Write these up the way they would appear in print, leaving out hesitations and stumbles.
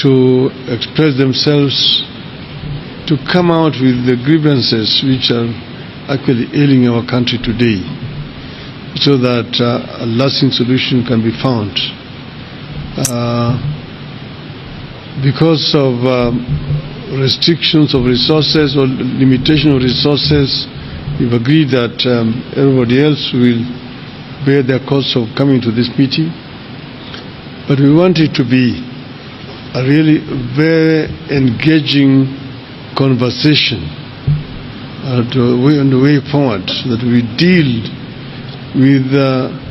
to express themselves, to come out with the grievances which are actually ailing our country today, so that a lasting solution can be found. Because of restrictions of resources or limitation of resources, we've agreed that everybody else will bear the cost of coming to this meeting. But we want it to be a really very engaging conversation on the way forward, so that we deal with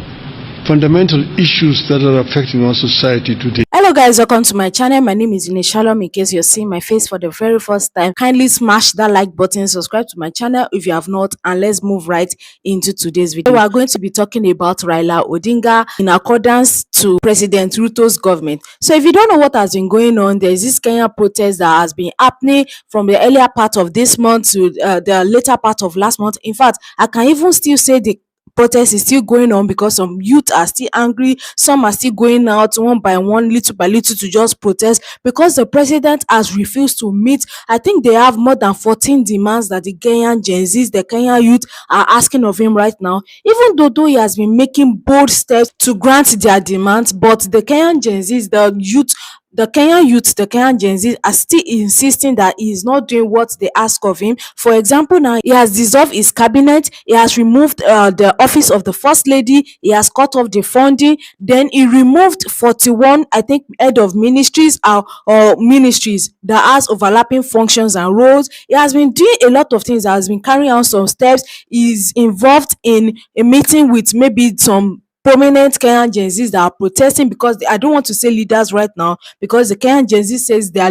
fundamental issues that are affecting our society today. Hello guys, welcome to my channel. My name is Shalom. In case you're seeing my face for the very first time, kindly smash that like button, subscribe to my channel if you have not, and let's move right into today's video. We are going to be talking about Raila Odinga in accordance to President Ruto's government. So if you don't know what has been going on, there is this Kenyan protest that has been happening from the earlier part of this month to the later part of last month. In fact, I can even still say the protest is still going on because some youth are still angry. Some are still going out one by one, little by little, to just protest because the president has refused to meet. I think they have more than 14 demands that the Kenyan Gen Zs, the Kenyan youth, are asking of him right now. Even though he has been making bold steps to grant their demands, but the Kenyan Gen Zs, the Kenyan Gen Z are still insisting that he is not doing what they ask of him. For example, now he has dissolved his cabinet, he has removed the office of the first lady, he has cut off the funding, then he removed 41, I think, head of ministries or ministries that has overlapping functions and roles. He has been doing a lot of things, has been carrying out some steps. He's involved in a meeting with maybe some prominent Kenyan Gen Zs that are protesting because I don't want to say leaders right now, because the Kenyan Gen Z says they are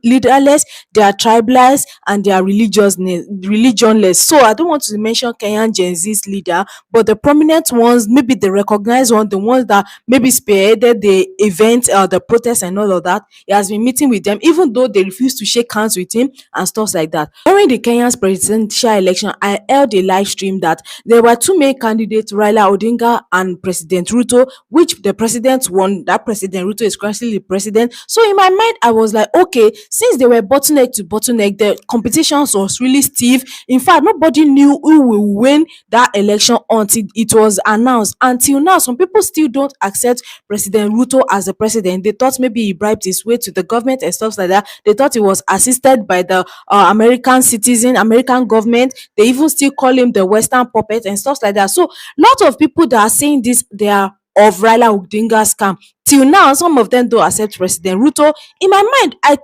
leaderless, they are tribalist, and they are religionless. So I don't want to mention Kenyan Gen Z's leader, but the prominent ones, maybe the recognized ones, the ones that maybe spearheaded the event, the protest and all of that. He has been meeting with them, even though they refuse to shake hands with him and stuff like that. During the Kenya's presidential election, I held a live stream that there were two main candidates, Raila Odinga and President Ruto, which the president won. That President Ruto is currently the president. So in my mind, I was like, okay, since they were bottleneck to bottleneck, the competition was really stiff. In fact, nobody knew who will win that election until it was announced. Until now, some people still don't accept President Ruto as the president. They thought maybe he bribed his way to the government and stuff like that. They thought he was assisted by the American government. They even still call him the Western puppet and stuff like that. So lot of people that are saying this, they are of Raila Odinga's camp. Till now, some of them don't accept President Ruto. In my mind, I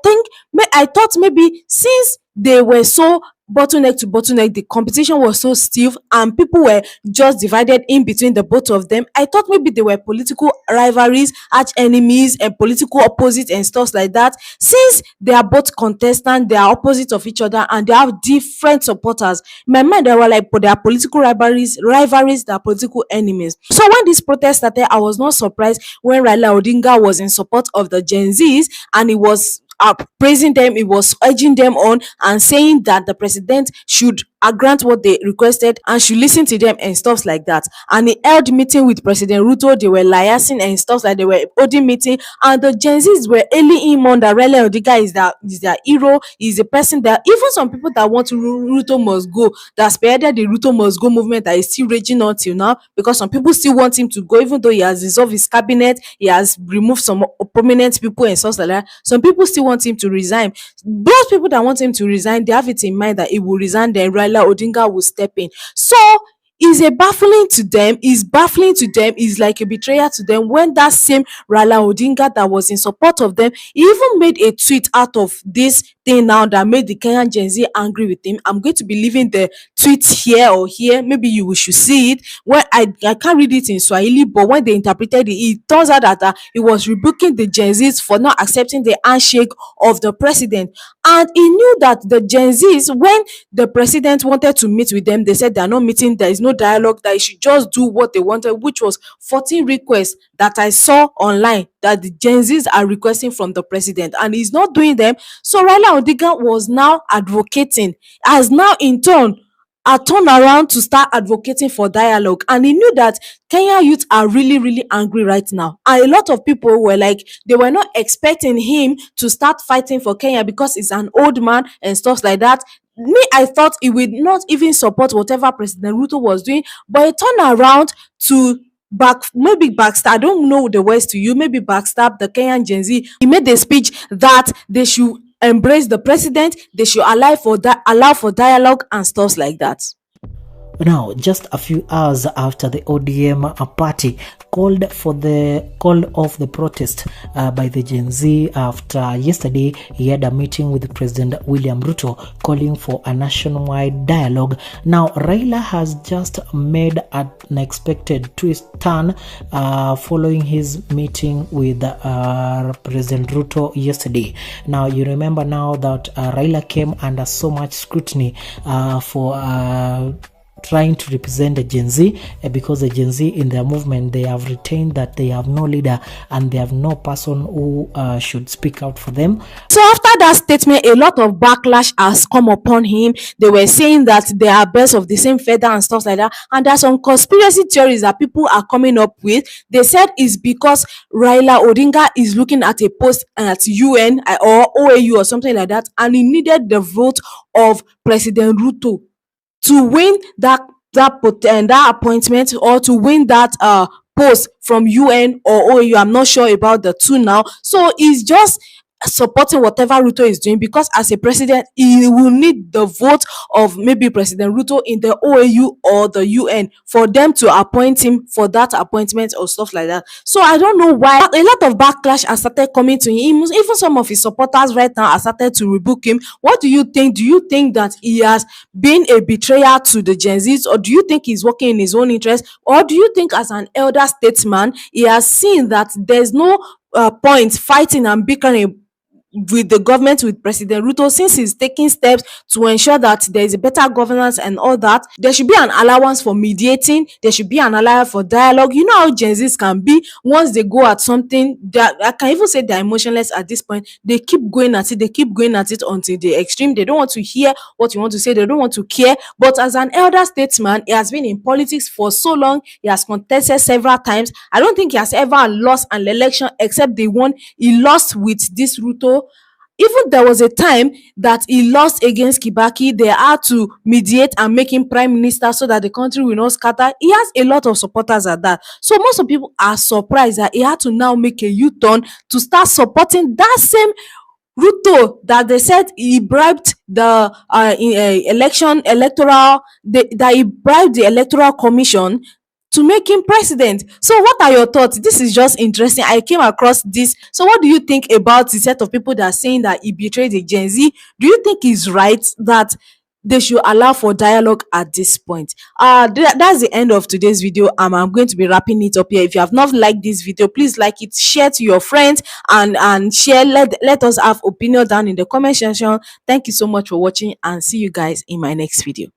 thought maybe since they were so bottleneck to bottleneck, the competition was so stiff and people were just divided in between the both of them, I thought maybe they were political rivalries, arch enemies, and political opposites and stuff like that. Since they are both contestants, they are opposite of each other and they have different supporters. In my mind, they were like, but they are political rivalries, they are political enemies. So when this protest started, I was not surprised when Raila Odinga was in support of the Gen Zs and he was praising them, he was urging them on and saying that the president should grant what they requested and should listen to them and stuff like that. And he held meeting with President Ruto. They were liaising and stuff like they were holding meeting, and the Gen Zs were hailing him on that Raila Odinga is their hero. He's a person that even some people that want to Ruto must go, that spearheaded the Ruto must go movement, that is still raging on till now, because some people still want him to go, even though he has dissolved his cabinet, he has removed some prominent people and stuff like that. Some people still want him to resign. Those people that want him to resign, they have it in mind that he will resign, then Raila Odinga will step in. So is baffling to them, is like a betrayal to them when that same Raila Odinga that was in support of them, he even made a tweet out of this thing now that made the Kenyan Gen Z angry with him. I'm going to be leaving the tweet here, maybe you should see it. When I can't read it in Swahili, but when they interpreted it, it turns out that he was rebuking the Gen Zs for not accepting the handshake of the president. And he knew that the Gen Zs, when the president wanted to meet with them, they said they are not meeting, there is no dialogue, that he should just do what they wanted, which was 14 requests that I saw online that the Gen Zs are requesting from the president, and he's not doing them. So Raila Odinga was now advocating, has now in turn turned around to start advocating for dialogue, and he knew that Kenyan youth are really, really angry right now. And a lot of people were like, they were not expecting him to start fighting for Kenya because he's an old man and stuff like that. Me, I thought he would not even support whatever President Ruto was doing, but he turned around to maybe backstab, I don't know the words to you, maybe backstab the Kenyan Gen Z. He made a speech that they should embrace the president, they should allow for dialogue and stuff like that. Now, just a few hours after the ODM party called off the protest by the Gen Z, after yesterday he had a meeting with President William Ruto calling for a nationwide dialogue. Now, Raila has just made an unexpected twist turn following his meeting with President Ruto yesterday. Now, you remember now that Raila came under so much scrutiny for trying to represent the Gen Z, because the Gen Z in their movement, they have retained that they have no leader and they have no person who should speak out for them. So after that statement, a lot of backlash has come upon him. They were saying that they are birds of the same feather and stuff like that. And there's some conspiracy theories that people are coming up with. They said it's because Raila Odinga is looking at a post at UN or OAU or something like that, and he needed the vote of President Ruto to win that appointment, or to win that post from UN or OAU. I'm not sure about the two now. So he's just supporting whatever Ruto is doing, because as a president he will need the vote of maybe President Ruto in the OAU or the UN for them to appoint him for that appointment or stuff like that. So I don't know why a lot of backlash has started coming to him. Even some of his supporters right now have started to rebuke him. What do you think? Do you think that he has been a betrayer to the Gen Zs, or do you think he's working in his own interest, or do you think as an elder statesman he has seen that there's no point fighting and bickering with the government, with President Ruto, since he's taking steps to ensure that there is a better governance and all that? There should be an allowance for mediating. There should be an allowance for dialogue. You know how Gen Zs can be. Once they go at something, I can even say they're emotionless at this point. They keep going at it. They keep going at it until the extreme. They don't want to hear what you want to say. They don't want to care. But as an elder statesman, he has been in politics for so long. He has contested several times. I don't think he has ever lost an election except the one he lost with this Ruto. Even there was a time that he lost against Kibaki. They had to mediate and make him prime minister so that the country will not scatter. He has a lot of supporters at that. So most of people are surprised that he had to now make a U-turn to start supporting that same Ruto that they said he bribed the he bribed the electoral commission to make him president. So what are your thoughts? This is just interesting. I came across this. So what do you think about the set of people that are saying that he betrayed the Gen Z? Do you think it's right that they should allow for dialogue at this point? That's the end of today's video. I'm going to be wrapping it up here. If you have not liked this video, please like it, share to your friends, and share. Let us have opinion down in the comment section. Thank you so much for watching, and see you guys in my next video.